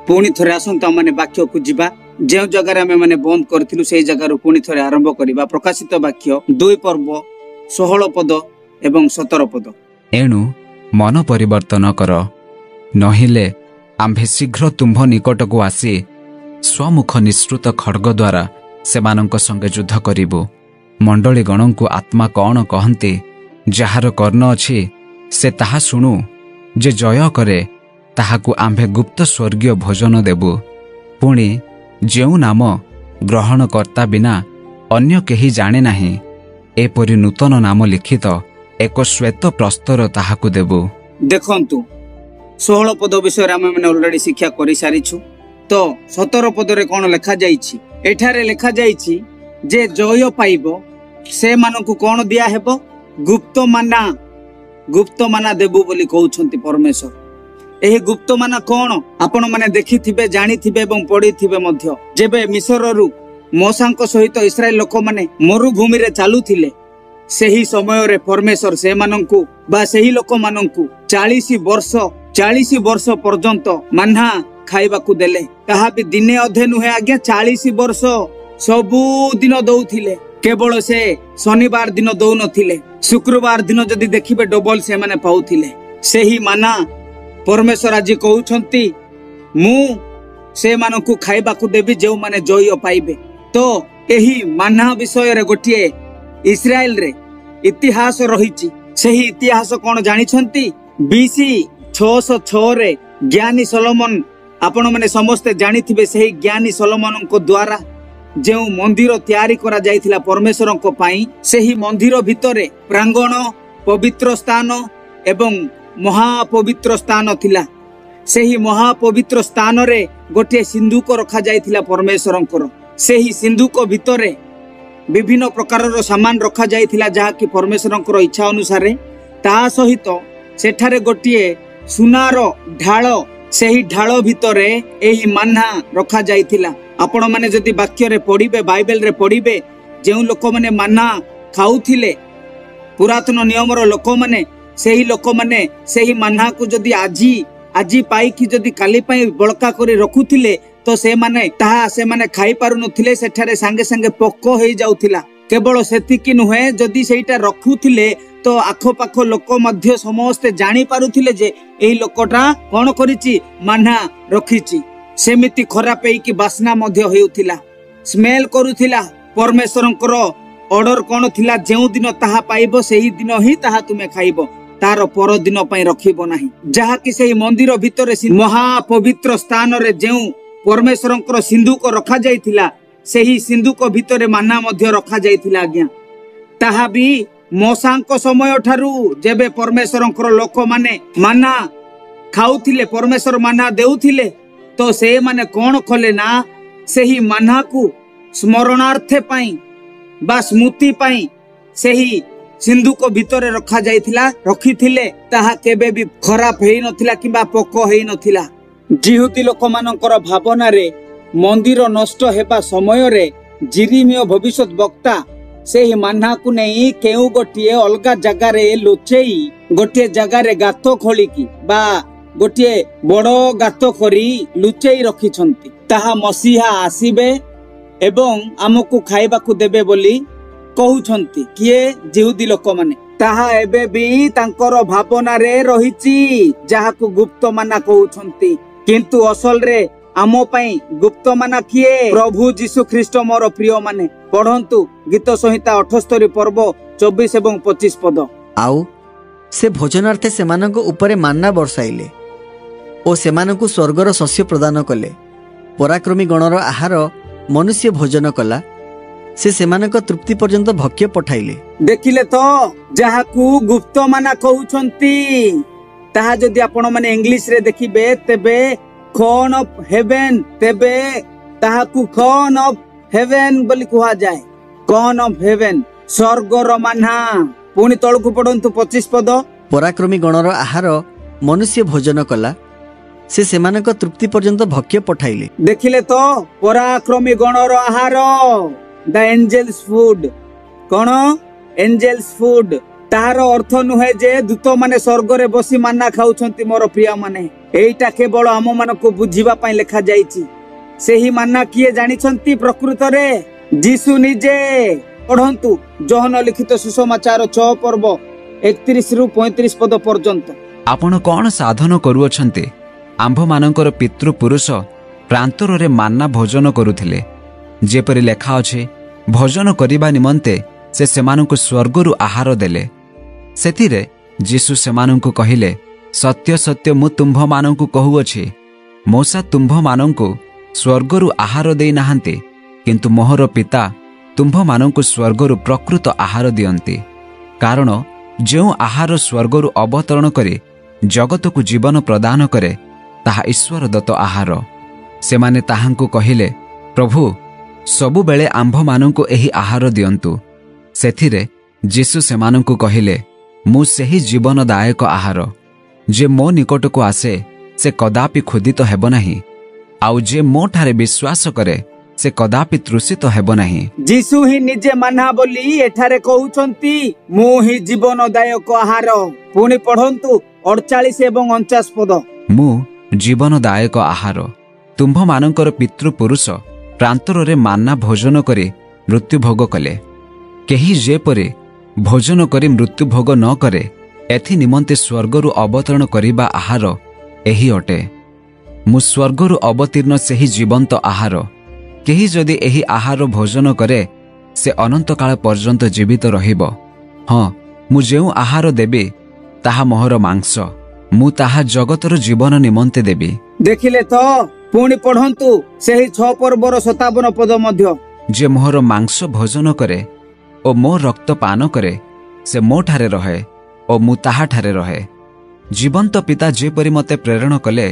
पुणी थरे आसंतु आम वाक्य को जीवा जो जगह आम मैंने बंद करूँ से जगार पुणी थे आरंभ करवा प्रकाशित वाक्य 2 पर्व 16 पद एवं 17 पद। एणु मन परिवर्तन कर नहिले आम्भे शीघ्र तुम्भ निकट को आसी स्वमुख निश्रुत खड्ग द्वारा सेमानंक संगे युद्ध करिबु। मंडली गण को आत्मा कौन कहते जार कर्ण अछि से ताहा शुणु जे जय करे ताहाकु आम्भे गुप्त स्वर्गीय भोजन देबु। पुणी जेउ नाम ग्रहण कर्ता बिना अन्य केही जाने नाही एपरि नूतन नाम लिखित एक श्वेत प्रस्तर ताहाकु देबु। देखंतु 16 पद विषय आम मैंने ऑलरेडी शिक्षा कर सारी तो 17 पदरे कौन लिखा जाइछि एठारे लिखा जाइछि जे जय पाइबो से मानकु कौन दिया हेबो गुप्त माना देबु बोली कहउछंती परमेश्वर। एही गुप्त माना कौन आपण माने देखिथिबे जानिथिबे एवं पढिथिबे मध्य जेबे मिस्ररु मोसांक सहित इस्राएल लोक माने मरुभूमि रे चालुथिले सेही समय रे परमेश्वर से मानंकु बा सेही लोक मानंकु 40 वर्ष पर्यंत मान्हा खाइबाकू देले। कहा भी दिने अधे नुहे आज्ञा 40 वर्ष सबु दिन दौथिले। केवल से शनिवार दिन दौ नथिले, शुक्रवार दिन जदि देखिबे डबल से माने पाउथिले। सेही माना परमेश्वर आज कहउछंती मु से मानकु खाइबाकू देबी जो माने जय पाइबे। तो एही माना विषय रे गोटिए इस्राएल रे इतिहास रहिछि। सेही इतिहास कोन जानिछंती बीसी 606 रे ज्ञानी सोलोमन आपण माने समस्ते जानिथिबे सेही ज्ञानी सोलोमन को द्वारा जो मंदिर तैयारी करा जाइथिला परमेश्वर को पाई सेही मंदिर भितरे प्रांगण पवित्र स्थान एवं महापवित्र स्थान थिला। सेही महापवित्र स्थान रे गोटे सिंधुक रखा जाइथिला परमेश्वरंकर। सेही सिंधुक भितरे विभिन्न प्रकार सामान रखा जाइथिला जहा कि परमेश्वरंकर इच्छा अनुसार ता सहित सेठारे गोटे सुनार ढाल सेही ढाल भितरे एही मान्हा रखा जाइथिला। आपण माने जदि वाक्य रे पढ़िबे बाइबल रे पढ़िबे जेउ लोक माने मान्हा खाउथिले पुरातन नियम रो लोक माने सेही लोक माने सेही मान्हा को जदि आजी पाई कि जदि काली पाई बळका करी रखुथिले तो से माने खाई पारु नथिले। सेठारे संगे संगे पक्को हेई जाउथिला। केवल सेतिकी नुहे जदि सेटा रखुथिले तो आखो पाखो लोक मध्य समस्ते जानी पारुथिले जे एही लोकटा कोन करिछि मान्हा रखिछि। सेमिति खराब हेकी बासना मध्य हेउथिला, स्मेल करूथिला। परमेश्वरंकर ऑर्डर कोन थिला जेउ दिन ताहा पाइबो सेही दिन ही ताहा तुमे खाइबो, तार पर दिन पई रखिबो नाही। जहा कि सेही मंदिर भितरे महापवित्र स्थान रे जेउ परमेश्वरंकर सिंधुक रखा जाइथिला सेही सिंधुक भितरे मान्ना मध्य रखा जाइथिला। आज्ञा ताहा भी मोसांक समय ठारू जेबे परमेश्वरंकर लोक माने मान्ना खाउथिले परमेश्वर मान्ना देउथिले तो से माने कोन खले ना सेही मान्ना को स्मरणार्थे पाई बा स्मृति पाई सेही सिंधुक भितरे रखा जाइथिला रखिथिले। ताहा केबे भी खराब हेई नथिला किबा पक्को हेई नथिला। जिहुती लोक मानकर भावना रे मंदिर नष्ट हेबा समय रे जिरिमियो भविष्यत वक्ता सेही मान्हा को नहीं केउ गोटिए अलगा जगह रे लुचेई गोटिए जगह रे गातो खोलिकी बा गोटिए बड़ो गातो करी लुचेई रखिछंती। ताहा मसीहा आसीबे एवं आमको खाइबाकू देबे बोली कहउछंती। किए जिहुदी लोक माने ताहा एबे भी तांकर भावना रे रहिछि जाहाकू गुप्त माना कहउछंती। किंतु असल रे आमो पई गुप्त माना किए प्रभु जीशु ख्रीष्ट मोर प्रिय माने। पढ़ंतु गीत संहिता 78 पर्व 24 एवं 25 पद। आउ से भोजनार्थे सेमानंको उपरे मान्ना बरसाइले ओ सेमानंको स्वर्गर शस्य प्रदान कले। पराक्रमी गणर आहार मनुष्य भोजन कला से सेमानंक तृप्ति पर्यंत भक्ष्य पठाइले। देखिले तो जाहाकू गुप्त माना कहउछंती ताहा जदि आपण माने इंग्लिश रे देखिबे तेबे कॉर्न ऑफ हेवन तेबे ताहाकू कॉर्न ऑफ हेवन बोली कहा जाए। कॉर्न ऑफ हेवन स्वर्गर मान्हा। पुणी तळकू पढंतु 25 पद। पराक्रमी गणर आहार मनुष्य भोजन कला से सेमानंक तृप्ति पर्यंत भक्ष्य पठाइले। देखिले तो पराक्रमी गणर आहार द एंजेल्स फूड। कौन एंजेल्स फूड तार अर्थ नुहे जे दूत माने स्वर्ग रे बसी मान्ना खाउछंती मोर प्रिय माने एईटा केवल आम मानकु बुझिबा पई लिखा जाईची। सेही मान्ना किए जानिछंती प्रकृत रे जीसु निजे। पढ़ंतु जोहन लिखित सुसमाचार 6 पर्व 31 रु 35 पद पर्यंत। आपण कौन साधन करुअछंती? आंभ मानकर पितृपुरुष प्रांतर रे मान्ना भोजन करुथिले, जेपरि लेखा अछि, भोजन करिबा निमंते से सेमानंकु स्वर्गरु आहार देले। सेतिरे जीसु सेमानंकु कहिले, सत्य सत्य मु तुम्भ मानंकु कहुअछि, मोसा तुम्भ मानंकु स्वर्गरु आहार देई नाहंती, किंतु मोहर पिता तुम्भ मानंकु स्वर्गरु प्रकृत आहार दियंती। कारण जो आहार स्वर्गरु अवतरण करे जगतकु जीवन प्रदान करे ताहा ईश्वर दत्त आहार। सेमाने ताहांकु कहिले, प्रभु सबु बेले आंभ मानंकु एही आहार दियंतु। सेथिरे जीसु सेमानंकु कहिले, मु सेही जीवनदायक आहार। जे मो निकटकु आसे से कदापि क्षुधित हेब नाही, आउ जे मो ठारे विश्वास करे से कदापि तृषित हेब नाही। जीसु ही निजे मान्ना बोली एठारे कहउछंती, मु ही जीवनदायक आहार। पुणी पढ़ंतु 48 एवं 49 पद। मु जीवनदायक आहार। तुम्भ मानकर पितृपुरुष प्रांतर रे मान्ना भोजन करे मृत्यु भोग कले। केही जेपरि भोजन करी मृत्यु भोग न करे, एथि निमंते स्वर्गरु अवतरण करिबा आहार एही अटे। मु स्वर्गरु अवतीर्ण सेही जीवंत आहार। केही जदि एही आहार भोजन करे से अनंत काल पर्यंत जीवित रहिब। हाँ, मु जेउ आहार देबी ताहा मोहर मांस, मु ताहा जगतर जीवन निमंते देबी। देखिले तो पुणी पढ़ंतु सेही 6 पर्वर 57 पद मध्य। जे मोहर मांस भोजन करे ओ मो रक्त पान करे से मो ठारे रहे ओ मु ताहा ठारे रहे। जीवंत पिता जेपरि मते प्रेरण कले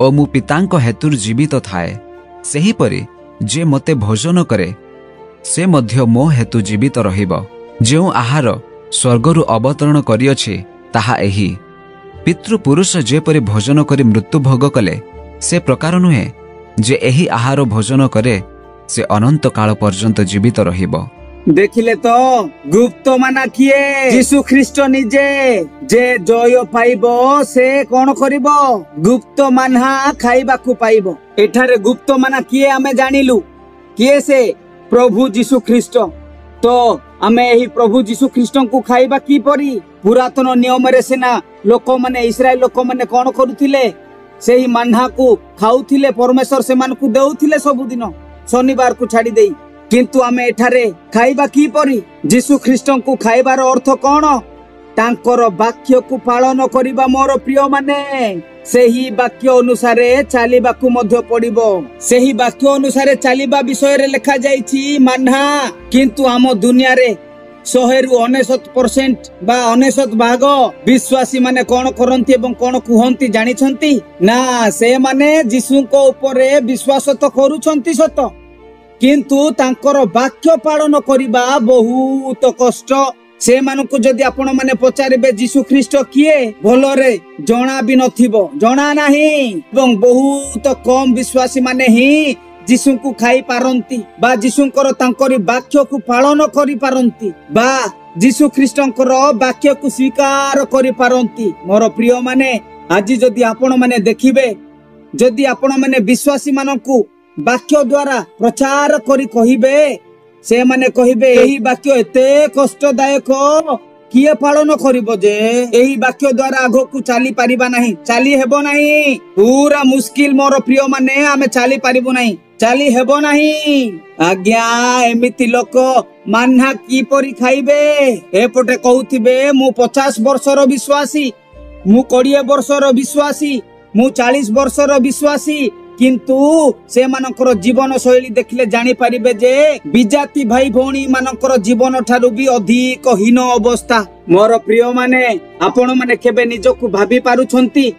ओ मु पितांक हेतुर जीवित थाए, सेही परि जे मते भोजन करे से मध्य मो हेतु जीवित रहिब। जो आहार स्वर्गरु अवतरण करिअछि ताहा एही। पितृपुरुष जेपरि भोजन करी मृत्यु भोग कले से प्रकार नुहे जे एही आहार भोजन करे से अनंत काल पर्यंत जीवित रहिब। देखिले तो गुप्त माना किए? जीसु ख्रीष्ट निजे। जे जय पाइबो से कोन करिबो? गुप्त माना खाइबाकू पाइबो। एठारे गुप्त माना किए आमे जानिलु, किए से? प्रभु जीसु ख्रीष्ट। तो आमे एही प्रभु जीसु ख्रीष्टंकु खाइबा की परी? पुरातन नियम रे सेना लोक माने इस्राएल लोक माने कोन करूथिले? सेही मान्हा को खाउथिले, परमेश्वर सेमानकु देउथिले सबुदिन शनिवार को छाड़ी देई। किंतु आमे एठारे खाइबा की परी? जीसु ख्रीष्टंकु खाइबार अर्थ कोन? तांकर वाक्य को पालन करिबा। मोर प्रिय माने सेही वाक्य अनुसारे चालिबाकू मध्य पड़िबो। सेही वाक्य अनुसारे चालिबा विषय रे लिखा जाईछि मान्हा। किंतु आम दुनिया रे 100 रु 99% बा 99 भाग विश्वासी माने कोन करंती एवं कोन कुहंती जानिछंती ना? से माने जीसु को ऊपरे विश्वास तो करूछंती सत, किंतु तांकर वाक्य पालन करिबा बहुत कष्ट। से मानकु जदि आपण माने पचारिबे जीसु ख्रीष्ट किए, भलरे जणा भी नथिबो, जणा नाही। एवं बहुत कम विश्वासी माने ही जीसु को खाई पारंती बा जीसुंकर तांकरी वाक्य को पालन करि पारंती बा जीसु ख्रीष्टंकर वाक्य को स्वीकार करि पारंती। मोर प्रिय माने आज जदि आपण माने देखिबे, जदि आपण माने विश्वासी मानकु वाक्य द्वारा प्रचार करी कहिबे, से माने कहिबे एही वाक्य एते कष्टदायक, किए पालन करिबो जे एही वाक्य द्वारा आगो को चाली पारिबा नाही, चाली हेबो नाही। पूरा मुश्किल मोर प्रिय माने, आमे चाली पारिबो नाही, चाली हेबो नाही। आज्ञा एमिति लोक मान्हा की परी खाइबे? एपटे कहउथिबे मु 50 वर्षर विश्वासी, मु 20 वर्षर विश्वासी, मु 40 वर्षर विश्वासी, किंतु से मानकर जीवन शैली देखले जानी पारिबे जे विजाति भाई भौणी मानकर जीवन ठारू भी अधिक हीन अवस्था। मोर प्रिय माने आपण माने केबे निजको भाबी पारुछंती?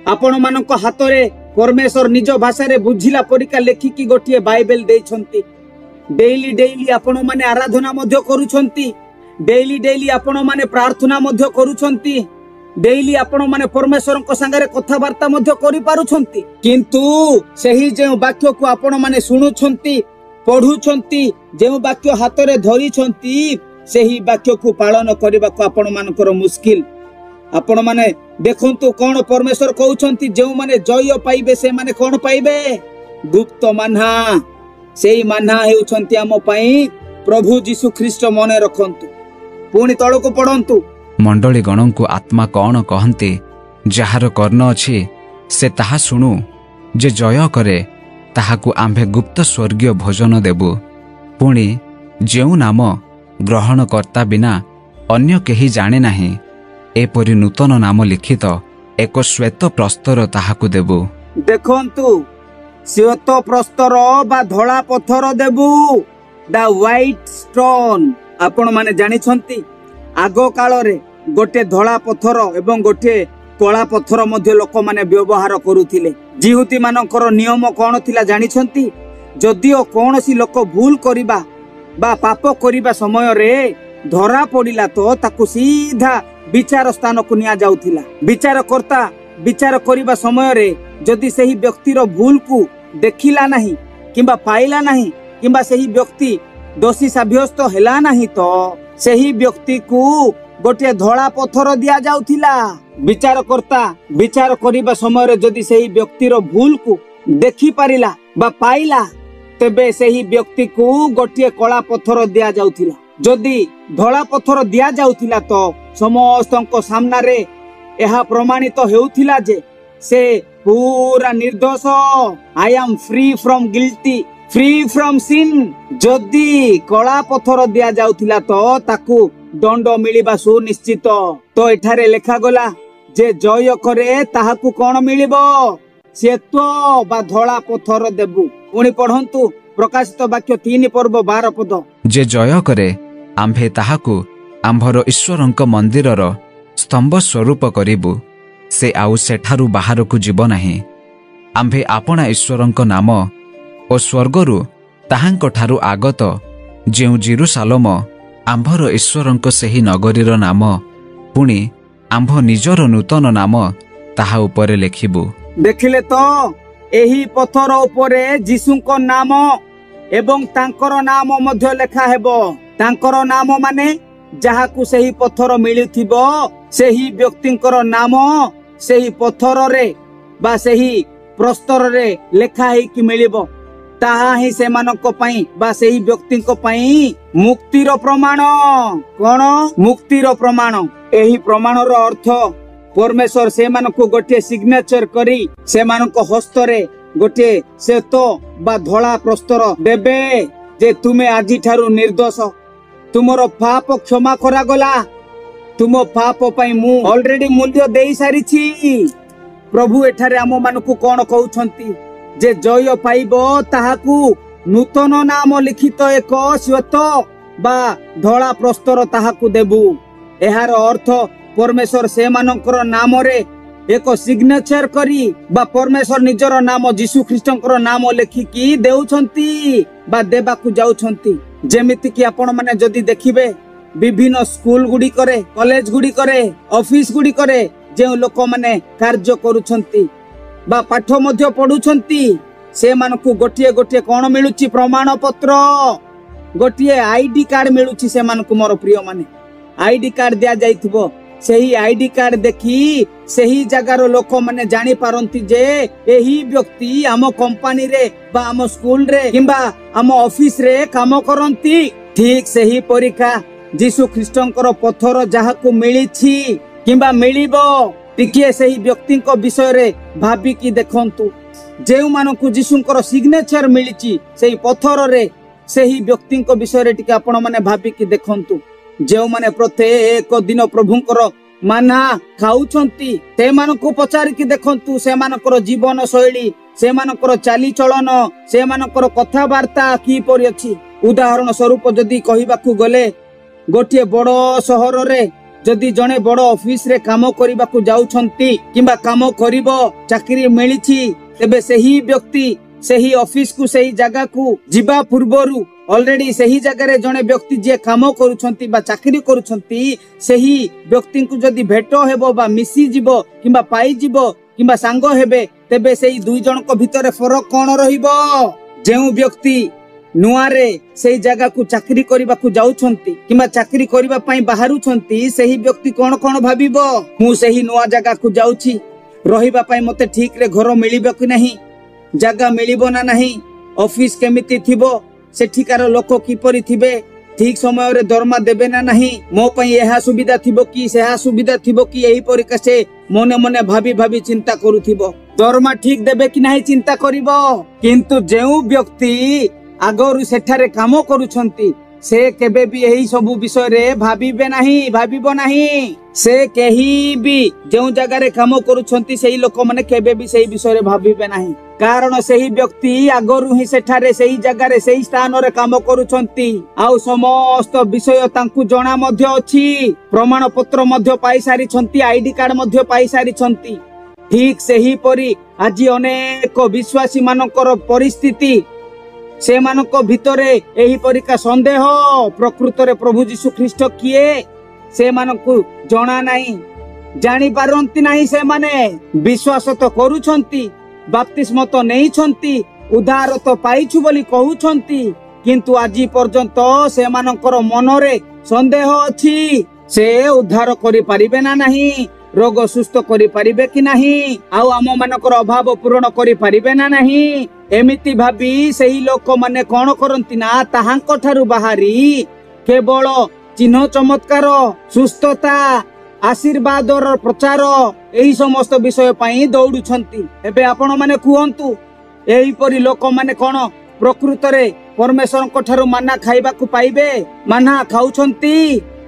आपण मानक हाथ रे परमेश्वर निज भाषा रे बुझिला परिका लेखिकी गोटिए बाइबल देइछंती। डेली डेली आपण माने आराधना मध्य करूछंती, डेली डेली आपण माने प्रार्थना मध्य करूछंती, डेली आपण माने परमेश्वर को संगे कथबार्ता मध्य करि पारुछंती, किंतु सेही जे वाक्य को आपण माने सुनुछंती, पढुछंती, जे वाक्य हाथ रे धरिछंती, ସେହି ବାକ୍ୟକୁ ପାଳନ କରିବାକୁ ଆପଣ ମାନଙ୍କର ମୁସ୍କିଲ। ଆପଣ ମାନେ ଦେଖନ୍ତୁ କଣ ପରମେଶ୍ୱର କହୁଛନ୍ତି, ଯେଉଁମାନେ ଜୟ ପାଇବେ ସେମାନେ କଣ ପାଇବେ? ଗୁପ୍ତ ମାନ୍ନା। ସେଇ ମାନ୍ନା ହେଉଛନ୍ତି ଆମ ପାଇଁ ପ୍ରଭୁ ଯୀଶୁ ଖ୍ରୀଷ୍ଟ। ମନେ ରଖନ୍ତୁ। ପୁଣି ତଳକୁ ପଢନ୍ତୁ। ମଣ୍ଡଳୀ ଗଣଙ୍କୁ ଆତ୍ମା କଣ କହନ୍ତି? ଯାହାର କର୍ଣ୍ଣ ଅଛି ସେ ତାହା ଶୁଣୁ। ଯେ ଜୟ କରେ ତାହାକୁ ଆମ୍ଭେ ଗୁପ୍ତ ସ୍ୱର୍ଗୀୟ ଭୋଜନ ଦେବୁ। ପୁଣି ଯେଉଁ ନାମ ଗ୍ରହଣକର୍ତ୍ତା ବିନା ଅନ୍ୟ କେହି ଜାଣେ ନାହିଁ, ଏପରି ନୂତନ ନାମ ଲିଖିତ ଏକ ଶ୍ୱେତ ପ୍ରସ୍ତର ତାହାକୁ ଦେବୁ। ଦେଖନ୍ତୁ, ଶ୍ଵେତ ପ୍ରସ୍ତର ବା ଧଳା ପଥର ଦେବୁ, ଦ ହ୍ୱାଇଟ୍ ଷ୍ଟୋନ୍। ଆପଣ ମାନେ ଜାଣିଛନ୍ତି ଆଗ କାଳରେ ଗୋଟେ ଧଳା ପଥର ଏବଂ ଗୋଟେ କଳା ପଥର ମଧ୍ୟ ଲୋକମାନେ ବ୍ୟବହାର କରୁଥିଲେ। ଜିହୁଦୀ ମାନଙ୍କର ନିୟମ କଣ ଥିଲା ଜାଣିଛନ୍ତି? ଯଦିଓ କୌଣସି ଲୋକ ଭୁଲ କରିବା ବା ପାପ କରିବା ସମୟରେ ଧରା ପଡିଲା ତ ତାକୁ ସିଧା ବିଚାର ସ୍ଥାନକୁ ନିଆଯାଉଥିଲା। ବିଚାରକର୍ତ୍ତା ବିଚାର କରିବା ସମୟରେ ଯଦି ସେହି ବ୍ୟକ୍ତିର ଭୁଲକୁ ଦେଖିଲା ନାହିଁ କିମ୍ବା ପାଇଲା ନାହିଁ କିମ୍ବା ସେହି ବ୍ୟକ୍ତି ଦୋଷୀ ସାବ୍ୟସ୍ତ ହେଲା ନାହିଁ ତ ସେହି ବ୍ୟକ୍ତିକୁ ଗୋଟିଏ ଧଳା ପଥର ଦିଆଯାଉଥିଲା। ବିଚାରକର୍ତ୍ତା ବିଚାର କରିବା ସମୟରେ ଯଦି ସେହି ବ୍ୟକ୍ତିର ଭୁଲକୁ ଦେଖିପାରିଲା ବା ପାଇଲା ତେବେ ସେହି ବ୍ୟକ୍ତିକୁ ଗୋଟିଏ କଳା ପଥର ଦିଆଯାଉଥିଲା। ଯଦି ଧଳା ପଥର ଦିଆଯାଉଥିଲା ତ ସମସ୍ତଙ୍କ ସାମ୍ନାରେ ଏହା ପ୍ରମାଣିତ ହେଉଥିଲା ଯେ ସେ ପୁରା ନିର୍ଦ୍ଦୋଷ। I am free from guilty, free from scene. ଯଦି କଳା ପଥର ଦିଆଯାଉଥିଲା ତ ତାକୁ ଦଣ୍ଡ ମିଳିବା ସୁନିଶ୍ଚିତ। ତ ଏଠାରେ ଲେଖାଗଲା ଯେ ଜୟ କରେ ତାହାକୁ କଣ ମିଳିବ? ଶ୍ଵେତ ବା ଧଳା ପଥର ଦେବୁ। ପୁଣି ପଢନ୍ତୁ ପ୍ରକାଶିତ ବାକ୍ୟ 3 ପର୍ବ 12 ପଦ। ଯେ ଜୟ କରେ ଆମ୍ଭେ ତାହାକୁ ଆମ୍ଭର ଈଶ୍ୱରଙ୍କ ମନ୍ଦିରର ସ୍ତମ୍ଭ ସ୍ୱରୂପ କରିବୁ। ସେ ଆଉ ସେଠାରୁ ବାହାରକୁ ଯିବ ନାହିଁ। ଆମ୍ଭେ ଆପଣା ଈଶ୍ୱରଙ୍କ ନାମ ଓ ସ୍ୱର୍ଗରୁ ତାହାଙ୍କଠାରୁ ଆଗତ ଯେଉଁ ଜେରୁସାଲମ ଆମ୍ଭର ଈଶ୍ୱରଙ୍କ ସେହି ନଗରୀର ନାମ, ପୁଣି ଆମ୍ଭ ନିଜର ନୂତନ ନାମ ତାହା ଉପରେ ଲେଖିବୁ। ଦେଖିଲେ ତ, ଏହି ପଥର ଉପରେ ଯୀଶୁଙ୍କ ନାମ ଏବଂ ତାଙ୍କର ନାମ ମଧ୍ୟ ଲେଖା ହେବ। ତାଙ୍କର ନାମ ମାନେ ଯାହାକୁ ସେହି ପଥର ମିଳୁଥିବ ସେହି ବ୍ୟକ୍ତିଙ୍କର ନାମ ସେହି ପଥରରେ ବା ସେହି ପ୍ରସ୍ତରରେ ଲେଖା ହେଇକି ମିଳିବ। ତାହା ହିଁ ସେମାନଙ୍କ ପାଇଁ ବା ସେହି ବ୍ୟକ୍ତିଙ୍କ ପାଇଁ ମୁକ୍ତିର ପ୍ରମାଣ। କଣ? ମୁକ୍ତିର ପ୍ରମାଣ। ଏହି ପ୍ରମାଣର ଅର୍ଥ ପରମେଶ୍ୱର ସେମାନଙ୍କୁ ଗୋଟିଏ ସିଗ୍ନେଚର କରି ସେମାନଙ୍କ ହସ୍ତରେ ଗୋଟିଏ ଶ୍ଵେତ ବା ଧଳା ପ୍ରସ୍ତର ଦେବେ ଯେ ତୁମେ ଆଜିଠାରୁ ନିର୍ଦ୍ଦୋଷ। ତୁମର ପାପ କ୍ଷମା କରାଗଲା। ତୁମ ପାପ ପାଇଁ ମୁଁ ଅଲରେଡି ମୂଲ୍ୟ ଦେଇ ସାରିଛି। ପ୍ରଭୁ ଏଠାରେ ଆମ ମାନଙ୍କୁ କଣ କହୁଛନ୍ତି? ଯେ ଜୟ ପାଇବ ତାହାକୁ ନୂତନ ନାମ ଲିଖିତ ଏକ ଶ୍ଵେତ ବା ଧଳା ପ୍ରସ୍ତର ତାହାକୁ ଦେବୁ। ଏହାର ଅର୍ଥ ପରମେଶ୍ୱର ସେମାନଙ୍କର ନାମରେ ଏକ ସିଗ୍ନେଚର କରି ବା ପରମେଶ୍ୱର ନିଜର ନାମ ଯୀଶୁ ଖ୍ରୀଷ୍ଟଙ୍କର ନାମ ଲେଖିକି ଦେଉଛନ୍ତି ବା ଦେବାକୁ ଯାଉଛନ୍ତି। ଯେମିତି କି ଆପଣ ମାନେ ଯଦି ଦେଖିବେ ବିଭିନ୍ନ ସ୍କୁଲ ଗୁଡିକରେ, କଲେଜ ଗୁଡିକରେ, ଅଫିସ ଗୁଡିକରେ ଯେଉଁ ଲୋକମାନେ କାର୍ଯ୍ୟ କରୁଛନ୍ତି ବା ପାଠ ମଧ୍ୟ ପଢୁଛନ୍ତି ସେମାନଙ୍କୁ ଗୋଟିଏ ଗୋଟିଏ କଣ ମିଳୁଛି? ପ୍ରମାଣ ପତ୍ର, ଗୋଟିଏ ଆଇଡି କାର୍ଡ ମିଳୁଛି ସେମାନଙ୍କୁ। ମୋର ପ୍ରିୟ ମାନେ, ଆଇଡି କାର୍ଡ ଦିଆଯାଇଥିବ। ସେହି ଆଇଡି କାର୍ଡ ଦେଖି ସେହି ଜାଗାର ଲୋକମାନେ ଜାଣିପାରନ୍ତି ଯେ ଏହି ବ୍ୟକ୍ତି ଆମ କମ୍ପାନୀରେ ବା ଆମ ସ୍କୁଲରେ କିମ୍ବା ଆମ ଅଫିସରେ କାମ କରନ୍ତି। ଠିକ ସେହି ପରୀକ୍ଷା ଯୀଶୁ ଖ୍ରୀଷ୍ଟଙ୍କର ପଥର ଯାହାକୁ ମିଳିଛି କିମ୍ବା ମିଳିବ, ଟିକିଏ ସେହି ବ୍ୟକ୍ତିଙ୍କ ବିଷୟରେ ଭାବିକି ଦେଖନ୍ତୁ। ଯେଉଁମାନଙ୍କୁ ଯୀଶୁଙ୍କର ସିଗ୍ନେଚର ମିଳିଛି ସେହି ପଥରରେ, ସେହି ବ୍ୟକ୍ତିଙ୍କ ବିଷୟରେ ଟିକେ ଆପଣ ମାନେ ଭାବିକି ଦେଖନ୍ତୁ। ଯେଉଁମାନେ ପ୍ରତ୍ୟେକ ଦିନ ପ୍ରଭୁଙ୍କର ମାନା ଖାଉଛନ୍ତି ସେମାନଙ୍କୁ ପଚାରିକି ଦେଖନ୍ତୁ ସେମାନଙ୍କର ଜୀବନ ଶୈଳୀ, ସେମାନଙ୍କର ଚାଲିଚଳନ, ସେମାନଙ୍କର କଥାବାର୍ତ୍ତା କିପରି ଅଛି। ଉଦାହରଣ ସ୍ୱରୂପ ଯଦି କହିବାକୁ ଗଲେ, ଗୋଟିଏ ବଡ଼ ସହରରେ ଯଦି ଜଣେ ବଡ଼ ଅଫିସରେ କାମ କରିବାକୁ ଯାଉଛନ୍ତି କିମ୍ବା କାମ କରିବ, ଚାକିରି ମିଳିଛି, ତେବେ ସେହି ବ୍ୟକ୍ତି ସେହି ଅଫିସକୁ ସେହି ଜାଗାକୁ ଯିବା ପୂର୍ବରୁ ଅଲରେଡି ସେହି ଜାଗାରେ ଜଣେ ବ୍ୟକ୍ତି ଯିଏ କାମ କରୁଛନ୍ତି ବା ଚାକିରି କରୁଛନ୍ତି ସେହି ବ୍ୟକ୍ତିଙ୍କୁ ଯଦି ଭେଟ ହେବ ବା ମିଶିଯିବ କିମ୍ବା ପାଇଯିବ କିମ୍ବା ସାଙ୍ଗ ହେବେ, ତେବେ ସେହି ଦୁଇ ଜଣଙ୍କ ଭିତରେ ଫରକ କଣ ରହିବ? ଯେଉଁ ବ୍ୟକ୍ତି ନୂଆରେ ସେଇ ଜାଗାକୁ ଚାକିରି କରିବାକୁ ଯାଉଛନ୍ତି କିମ୍ବା ଚାକିରି କରିବା ପାଇଁ ବାହାରୁଛନ୍ତି, ସେହି ବ୍ୟକ୍ତି କଣ କଣ ଭାବିବ? ମୁଁ ସେହି ନୂଆ ଜାଗାକୁ ଯାଉଛି, ରହିବା ପାଇଁ ମତେ ଠିକରେ ଘର ମିଳିବ କି ନାହିଁ, ଜାଗା ମିଳିବ ନା ନାହିଁ, ଅଫିସ କେମିତି ଥିବ, ସେଠିକାର ଲୋକ କିପରି ଥିବେ, ଠିକ ସମୟରେ ଦରମା ଦେବେ ନା ନାହିଁ, ମୋ ପାଇଁ ଏହା ସୁବିଧା ଥିବ କି ସେହା ସୁବିଧା ଥିବ କି, ଏହିପରି ସେ ମନେ ମନେ ଭାବି ଭାବି ଚିନ୍ତା କରୁଥିବ। ଦରମା ଠିକ ଦେବେ କି ନାହିଁ ଚିନ୍ତା କରିବ। କିନ୍ତୁ ଯେଉଁ ବ୍ୟକ୍ତି ଆଗରୁ ସେଠାରେ କାମ କରୁଛନ୍ତି, ସେ କେବେ ବି ଏହି ସବୁ ବିଷୟରେ ଭାବିବ ନାହିଁ। ସେ କେହି ବି ଯେଉଁ ଜାଗାରେ କାମ କରୁଛନ୍ତି ସେହି ଲୋକମାନେ କେବେ ବି ସେହି ବିଷୟରେ ଭାବିବେ ନାହିଁ, କାରଣ ସେହି ବ୍ୟକ୍ତି ଆଗରୁ ହିଁ ସେଠାରେ ସେହି ଜାଗାରେ ସେହି ସ୍ଥାନରେ କାମ କରୁଛନ୍ତି, ଆଉ ସମସ୍ତ ବିଷୟ ତାଙ୍କୁ ଜଣା ମଧ୍ୟ ଅଛି, ପ୍ରମାଣ ପତ୍ର ମଧ୍ୟ ପାଇସାରିଛନ୍ତି, ଆଇଡି କାର୍ଡ ମଧ୍ୟ ପାଇସାରିଛନ୍ତି। ଠିକ ସେହିପରି ଆଜି ଅନେକ ବିଶ୍ୱାସୀ ମାନଙ୍କର ପରିସ୍ଥିତି, ସେମାନଙ୍କ ଭିତରେ ଏହିପରିକା ସନ୍ଦେହ, ପ୍ରକୃତରେ ପ୍ରଭୁ ଯୀଶୁ ଖ୍ରୀଷ୍ଟ କିଏ ସେମାନଙ୍କୁ ଜଣା ନାହିଁ, ଜାଣିପାରନ୍ତି ନାହିଁ। ସେମାନେ ବିଶ୍ୱାସ ତ କରୁଛନ୍ତି, ବାପ୍ତିସ୍ମ ତ ନେଇଛନ୍ତି, ଉଦ୍ଧାର ତ ପାଇଛୁ ବୋଲି କହୁଛନ୍ତି, କିନ୍ତୁ ଆଜି ପର୍ଯ୍ୟନ୍ତ ସେମାନଙ୍କର ମନରେ ସନ୍ଦେହ ଅଛି। ସେ ଉଦ୍ଧାର କରିପାରିବେ ନା ନାହିଁ, ରୋଗ ସୁସ୍ଥ କରିପାରିବେ କି ନାହିଁ, ଆଉ ଆମ ମାନଙ୍କର ଅଭାବ ପୂରଣ କରିପାରିବେ ନା ନାହିଁ, ଏମିତି ଭାବି ସେହି ଲୋକମାନେ କଣ କରନ୍ତି ନା ତାହାଙ୍କ ଠାରୁ ବାହାରି କେବଳ ଚିହ୍ନ ଚମତ୍କାର, ସୁସ୍ଥତା, ଆଶୀର୍ବାଦର ପ୍ରଚାର, ଏହି ସମସ୍ତ ବିଷୟ ପାଇଁ ଦୌଡୁଛନ୍ତି। ଏବେ ଆପଣ ମାନେ କୁହନ୍ତୁ, ଏହିପରି ଲୋକମାନେ କଣ ପ୍ରକୃତରେ ପରମେଶ୍ୱରଙ୍କ ଠାରୁ ମାନା ଖାଇବାକୁ ପାଇବେ? ମାନା ଖାଉଛନ୍ତି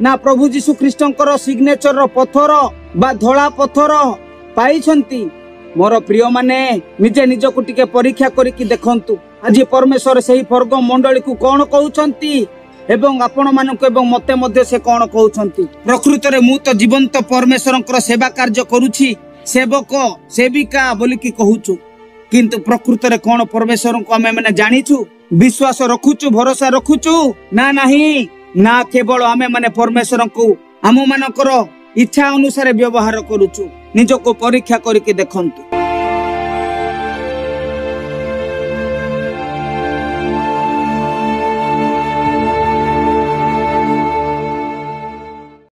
ନା ପ୍ରଭୁ ଯୀଶୁ ଖ୍ରୀଷ୍ଟଙ୍କର ସିଗ୍ନେଚରର ପଥର ବା ଧଳା ପଥର ପାଇଛନ୍ତି? ମୋର ପ୍ରିୟ ମାନେ, ନିଜେ ନିଜକୁ ଟିକେ ପରୀକ୍ଷା କରିକି ଦେଖନ୍ତୁ, ଆଜି ପରମେଶ୍ୱର ସେହି ବର୍ଗ ମଣ୍ଡଳୀକୁ କଣ କହୁଛନ୍ତି ଏବଂ ଆପଣ ମାନଙ୍କୁ ଏବଂ ମତେ ମଧ୍ୟ ସେ କଣ କହୁଛନ୍ତି। ପ୍ରକୃତରେ ମୁଁ ତ ଜୀବନ୍ତ ପରମେଶ୍ୱରଙ୍କର ସେବା କାର୍ଯ୍ୟ କରୁଛି, ସେବକ ସେବିକା ବୋଲିକି କହୁଛୁ, କିନ୍ତୁ ପ୍ରକୃତରେ କଣ ପରମେଶ୍ୱରଙ୍କୁ ଆମେ ମାନେ ଜାଣିଛୁ, ବିଶ୍ୱାସ ରଖୁଛୁ, ଭରସା ରଖୁଛୁ ନା ନାହିଁ? ନା କେବଳ ଆମେ ମାନେ ପରମେଶ୍ୱରଙ୍କୁ ଆମ ମାନଙ୍କର ଇଚ୍ଛା ଅନୁସାରେ ବ୍ୟବହାର କରୁଛୁ? ନିଜକୁ ପରୀକ୍ଷା କରିକି ଦେଖନ୍ତୁ।